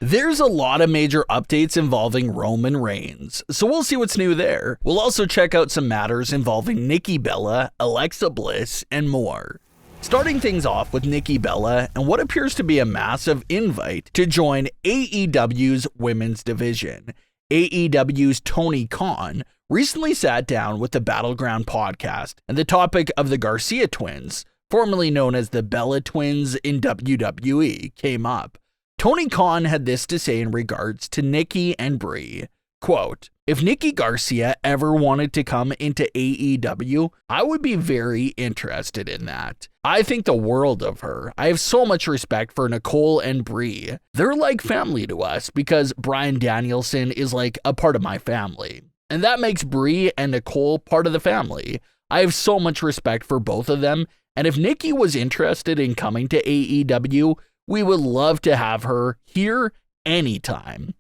There's a lot of major updates involving Roman Reigns, so we'll see what's new there. We'll also check out some matters involving Nikki Bella, Alexa Bliss, and more. Starting things off with Nikki Bella and what appears to be a massive invite to join AEW's women's division. AEW's Tony Khan recently sat down with the Battleground podcast, and the topic of the Garcia twins, formerly known as the Bella twins in WWE, came up. Tony Khan had this to say in regards to Nikki and Brie. Quote, "If Nikki Garcia ever wanted to come into AEW, I would be very interested in that. I think the world of her. I have so much respect for Nicole and Brie. They're like family to us because Bryan Danielson is like a part of my family. And that makes Brie and Nicole part of the family. I have so much respect for both of them. And if Nikki was interested in coming to AEW, we would love to have her here anytime."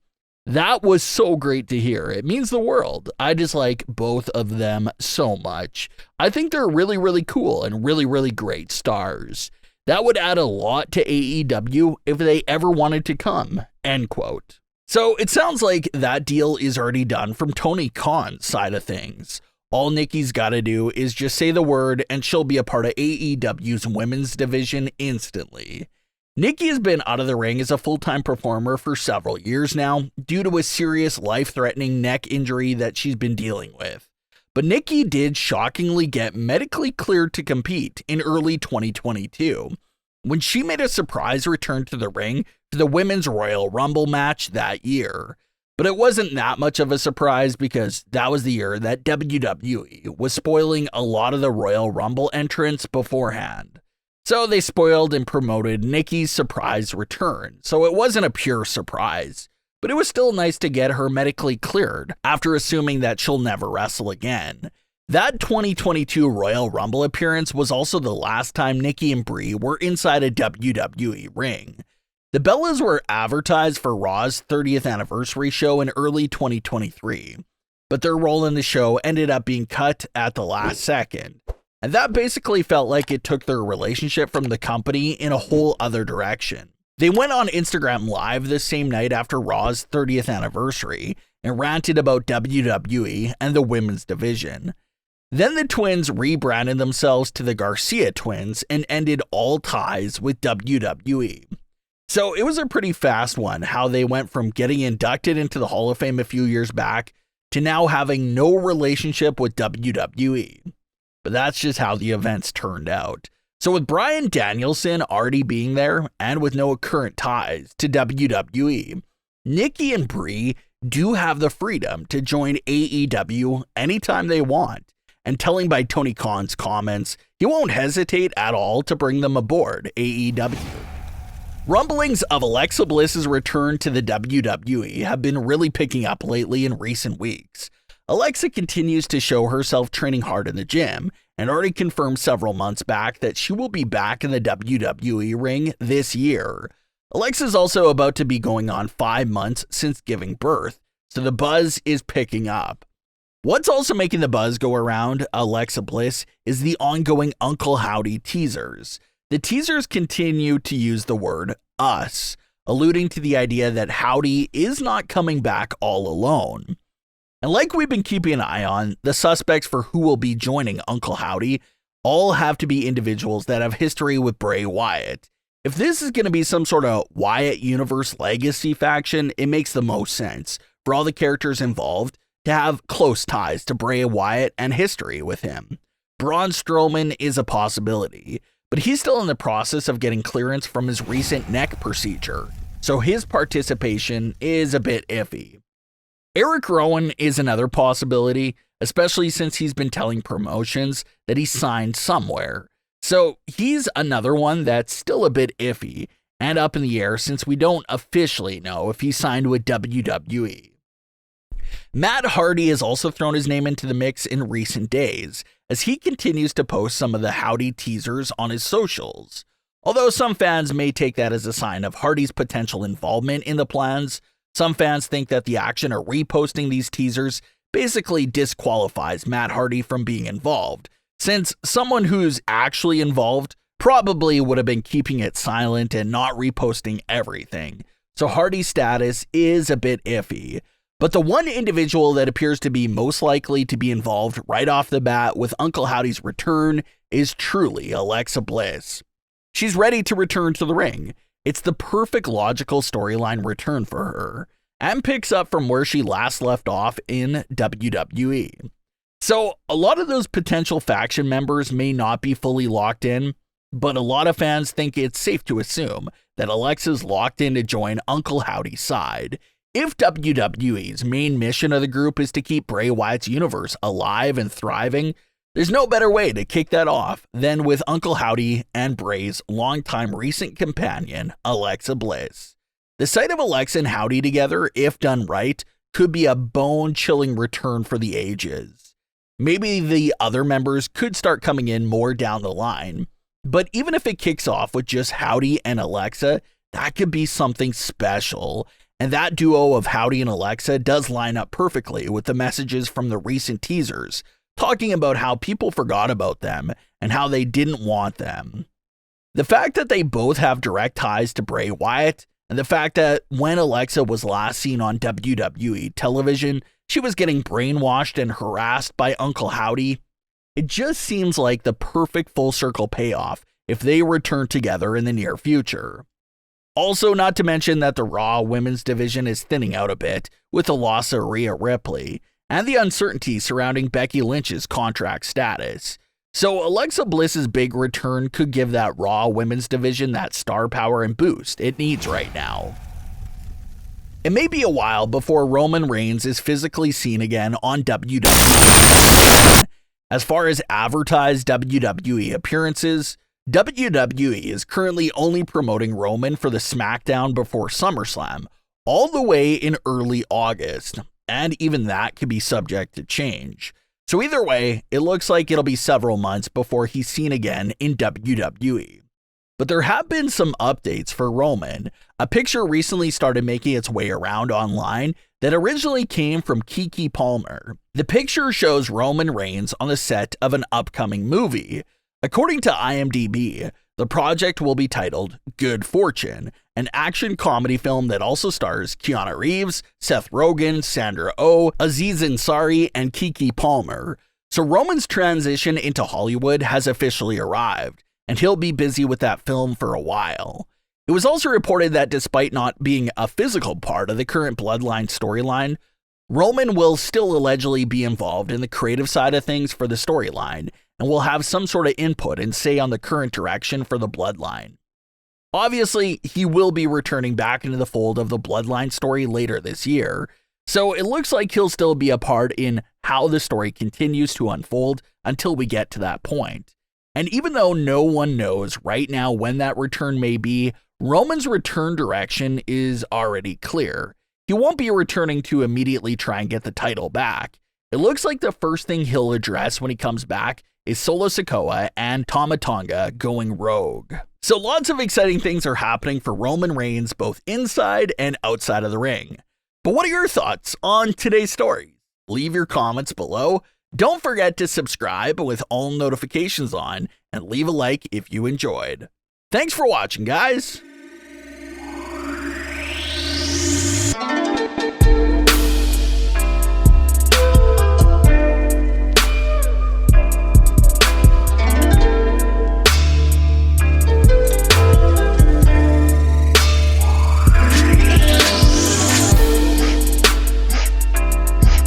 That was so great to hear. It means the world. I just like both of them so much. I think they're really, really cool and really, really great stars. That would add a lot to AEW if they ever wanted to come, end quote. So it sounds like that deal is already done from Tony Khan's side of things. All Nikki's got to do is just say the word and she'll be a part of AEW's women's division instantly. Nikki has been out of the ring as a full-time performer for several years now due to a serious life-threatening neck injury that she's been dealing with. But Nikki did shockingly get medically cleared to compete in early 2022 when she made a surprise return to the ring for the Women's Royal Rumble match that year. But it wasn't that much of a surprise because that was the year that WWE was spoiling a lot of the Royal Rumble entrants beforehand. So they spoiled and promoted Nikki's surprise return, so it wasn't a pure surprise, but it was still nice to get her medically cleared after assuming that she'll never wrestle again. That 2022 Royal Rumble appearance was also the last time Nikki and Brie were inside a WWE ring. The Bellas were advertised for Raw's 30th anniversary show in early 2023, but their role in the show ended up being cut at the last second. And that basically felt like it took their relationship from the company in a whole other direction. They went on Instagram Live the same night after Raw's 30th anniversary and ranted about WWE and the women's division. Then the twins rebranded themselves to the Garcia twins and ended all ties with WWE. So it was a pretty fast one how they went from getting inducted into the Hall of Fame a few years back to now having no relationship with WWE. But that's just how the events turned out. So with Bryan Danielson already being there and with no current ties to WWE, Nikki and Brie do have the freedom to join AEW anytime they want. And telling by Tony Khan's comments, he won't hesitate at all to bring them aboard AEW. Rumblings of Alexa Bliss's return to the WWE have been really picking up lately in recent weeks. Alexa continues to show herself training hard in the gym and already confirmed several months back that she will be back in the WWE ring this year. Alexa's also about to be going on 5 months since giving birth, so the buzz is picking up. What's also making the buzz go around Alexa Bliss is the ongoing Uncle Howdy teasers. The teasers continue to use the word us, alluding to the idea that Howdy is not coming back all alone. And like we've been keeping an eye on, the suspects for who will be joining Uncle Howdy all have to be individuals that have history with Bray Wyatt. If this is going to be some sort of Wyatt Universe legacy faction, it makes the most sense for all the characters involved to have close ties to Bray Wyatt and history with him. Braun Strowman is a possibility, but he's still in the process of getting clearance from his recent neck procedure, so his participation is a bit iffy. Eric Rowan is another possibility, especially since he's been telling promotions that he signed somewhere. So he's another one that's still a bit iffy and up in the air since we don't officially know if he signed with WWE. Matt Hardy has also thrown his name into the mix in recent days as he continues to post some of the Howdy teasers on his socials. Although some fans may take that as a sign of Hardy's potential involvement in the plans, some fans think that the action of reposting these teasers basically disqualifies Matt Hardy from being involved, since someone who's actually involved probably would have been keeping it silent and not reposting everything. so Hardy's status is a bit iffy. But the one individual that appears to be most likely to be involved right off the bat with Uncle Howdy's return is truly Alexa Bliss. She's ready to return to the ring. It's the perfect logical storyline return for her, and picks up from where she last left off in WWE. So a lot of those potential faction members may not be fully locked in, but a lot of fans think it's safe to assume that Alexa's locked in to join Uncle Howdy's side. If WWE's main mission of the group is to keep Bray Wyatt's universe alive and thriving, there's no better way to kick that off than with Uncle Howdy and Bray's longtime recent companion, Alexa Bliss. The sight of Alexa and Howdy together, if done right, could be a bone-chilling return for the ages. Maybe the other members could start coming in more down the line, but even if it kicks off with just Howdy and Alexa, that could be something special. And that duo of Howdy and Alexa does line up perfectly with the messages from the recent teasers, talking about how people forgot about them and how they didn't want them. The fact that they both have direct ties to Bray Wyatt, and the fact that when Alexa was last seen on WWE television, she was getting brainwashed and harassed by Uncle Howdy, it just seems like the perfect full circle payoff if they return together in the near future. Also, not to mention that the Raw women's division is thinning out a bit with the loss of Rhea Ripley and the uncertainty surrounding Becky Lynch's contract status. So Alexa Bliss's big return could give that Raw women's division that star power and boost it needs right now. It may be a while before Roman Reigns is physically seen again on WWE. As far as advertised WWE appearances, WWE is currently only promoting Roman for the Smackdown before SummerSlam, all the way in early August, and even that could be subject to change. So either way, it looks like it'll be several months before he's seen again in WWE. But there have been some updates for Roman. A picture recently started making its way around online that originally came from Keke Palmer. The picture shows Roman Reigns on the set of an upcoming movie. According to IMDb, the project will be titled Good Fortune, an action comedy film that also stars Keanu Reeves, Seth Rogen, Sandra Oh, Aziz Ansari, and Keke Palmer. So Roman's transition into Hollywood has officially arrived, and he'll be busy with that film for a while. It was also reported that despite not being a physical part of the current Bloodline storyline, Roman will still allegedly be involved in the creative side of things for the storyline, and will have some sort of input and say on the current direction for the Bloodline. Obviously, he will be returning back into the fold of the Bloodline story later this year, so it looks like he'll still be a part in how the story continues to unfold until we get to that point. And even though no one knows right now when that return may be, Roman's return direction is already clear. He won't be returning to immediately try and get the title back. It looks like the first thing he'll address when he comes back is Solo Sikoa and Tama Tonga going rogue. So lots of exciting things are happening for Roman Reigns both inside and outside of the ring. But what are your thoughts on today's story? Leave your comments below. Don't forget to subscribe with all notifications on and leave a like if you enjoyed. Thanks for watching, guys.